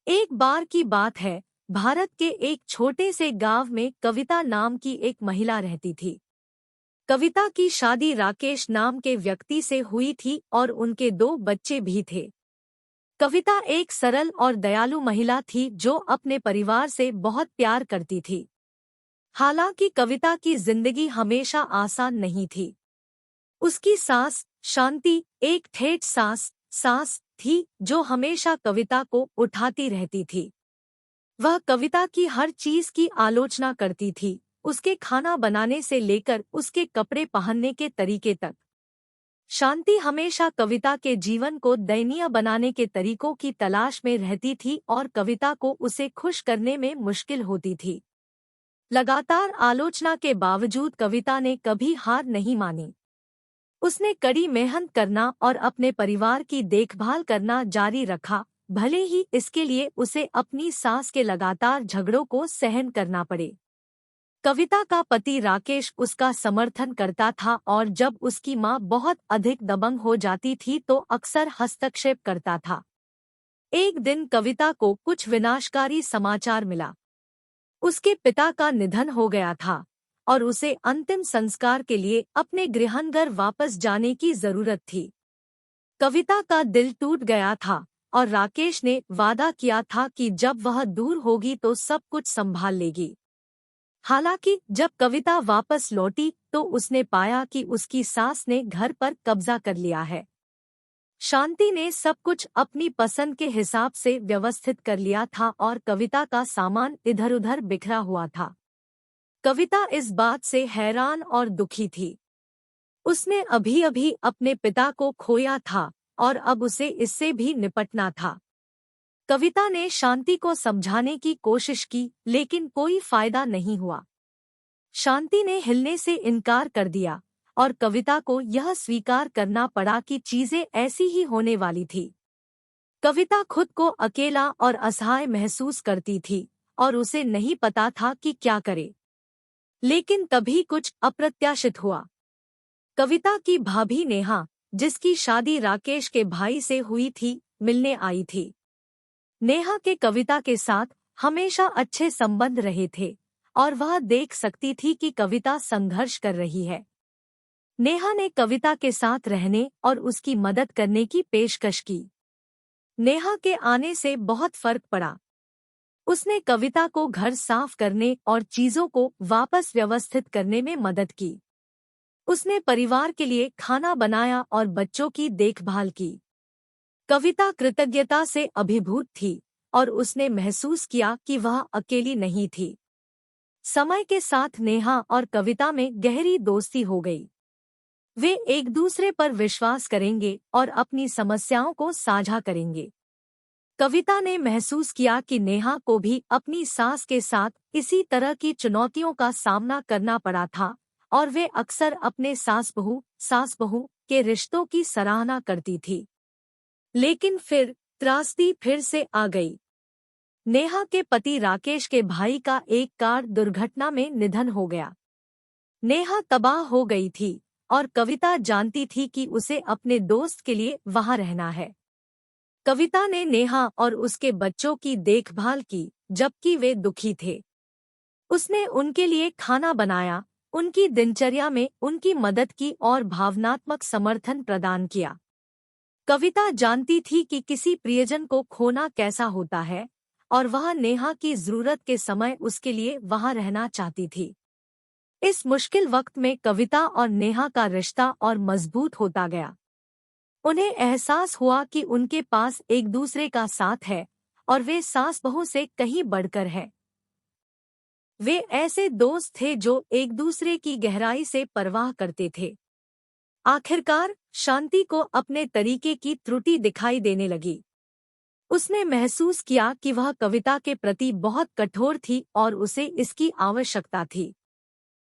एक बार की बात है, भारत के एक छोटे से गांव में कविता नाम की एक महिला रहती थी। कविता की शादी राकेश नाम के व्यक्ति से हुई थी और उनके 2 बच्चे भी थे। कविता एक सरल और दयालु महिला थी जो अपने परिवार से बहुत प्यार करती थी। हालांकि कविता की जिंदगी हमेशा आसान नहीं थी। उसकी सास शांति एक ठेठ सास थी जो हमेशा कविता को उठाती रहती थी। वह कविता की हर चीज की आलोचना करती थी, उसके खाना बनाने से लेकर उसके कपड़े पहनने के तरीके तक। शांति हमेशा कविता के जीवन को दयनीय बनाने के तरीकों की तलाश में रहती थी और कविता को उसे खुश करने में मुश्किल होती थी। लगातार आलोचना के बावजूद कविता ने कभी हार नहीं मानी। उसने कड़ी मेहनत करना और अपने परिवार की देखभाल करना जारी रखा, भले ही इसके लिए उसे अपनी सास के लगातार झगड़ों को सहन करना पड़े। कविता का पति राकेश उसका समर्थन करता था और जब उसकी मां बहुत अधिक दबंग हो जाती थी तो अक्सर हस्तक्षेप करता था। एक दिन कविता को कुछ विनाशकारी समाचार मिला। उसके पिता का निधन हो गया था और उसे अंतिम संस्कार के लिए अपने गृहनगर वापस जाने की जरूरत थी। कविता का दिल टूट गया था और राकेश ने वादा किया था कि जब वह दूर होगी तो सब कुछ संभाल लेगी। हालांकि जब कविता वापस लौटी तो उसने पाया कि उसकी सास ने घर पर कब्जा कर लिया है। शांति ने सब कुछ अपनी पसंद के हिसाब से व्यवस्थित कर लिया था और कविता का सामान इधर-उधर बिखरा हुआ था। कविता इस बात से हैरान और दुखी थी। उसने अभी-अभी अपने पिता को खोया था और अब उसे इससे भी निपटना था। कविता ने शांति को समझाने की कोशिश की, लेकिन कोई फायदा नहीं हुआ। शांति ने हिलने से इनकार कर दिया और कविता को यह स्वीकार करना पड़ा कि चीजें ऐसी ही होने वाली थी। कविता खुद को अकेला और असहाय महसूस करती थी और उसे नहीं पता था कि क्या करे। लेकिन तभी कुछ अप्रत्याशित हुआ। कविता की भाभी नेहा, जिसकी शादी राकेश के भाई से हुई थी, मिलने आई थी। नेहा के कविता के साथ हमेशा अच्छे संबंध रहे थे और वह देख सकती थी कि कविता संघर्ष कर रही है। नेहा ने कविता के साथ रहने और उसकी मदद करने की पेशकश की। नेहा के आने से बहुत फर्क पड़ा। उसने कविता को घर साफ करने और चीजों को वापस व्यवस्थित करने में मदद की। उसने परिवार के लिए खाना बनाया और बच्चों की देखभाल की। कविता कृतज्ञता से अभिभूत थी और उसने महसूस किया कि वह अकेली नहीं थी। समय के साथ नेहा और कविता में गहरी दोस्ती हो गई। वे एक दूसरे पर विश्वास करेंगे और अपनी समस्याओं को साझा करेंगे। कविता ने महसूस किया कि नेहा को भी अपनी सास के साथ इसी तरह की चुनौतियों का सामना करना पड़ा था और वे अक्सर अपने सास बहू के रिश्तों की सराहना करती थी। लेकिन फिर त्रासदी फिर से आ गई। नेहा के पति राकेश के भाई का एक कार दुर्घटना में निधन हो गया। नेहा तबाह हो गई थी और कविता जानती थी कि उसे अपने दोस्त के लिए वहां रहना है। कविता ने नेहा और उसके बच्चों की देखभाल की जबकि वे दुखी थे। उसने उनके लिए खाना बनाया, उनकी दिनचर्या में उनकी मदद की और भावनात्मक समर्थन प्रदान किया। कविता जानती थी कि किसी प्रियजन को खोना कैसा होता है और वह नेहा की जरूरत के समय उसके लिए वहां रहना चाहती थी। इस मुश्किल वक्त में कविता और नेहा का रिश्ता और मजबूत होता गया। उन्हें एहसास हुआ कि उनके पास एक दूसरे का साथ है और वे सास बहू से कहीं बढ़कर है। वे ऐसे दोस्त थे जो एक दूसरे की गहराई से परवाह करते थे। आखिरकार शांति को अपने तरीके की त्रुटि दिखाई देने लगी। उसने महसूस किया कि वह कविता के प्रति बहुत कठोर थी और उसे इसकी आवश्यकता थी।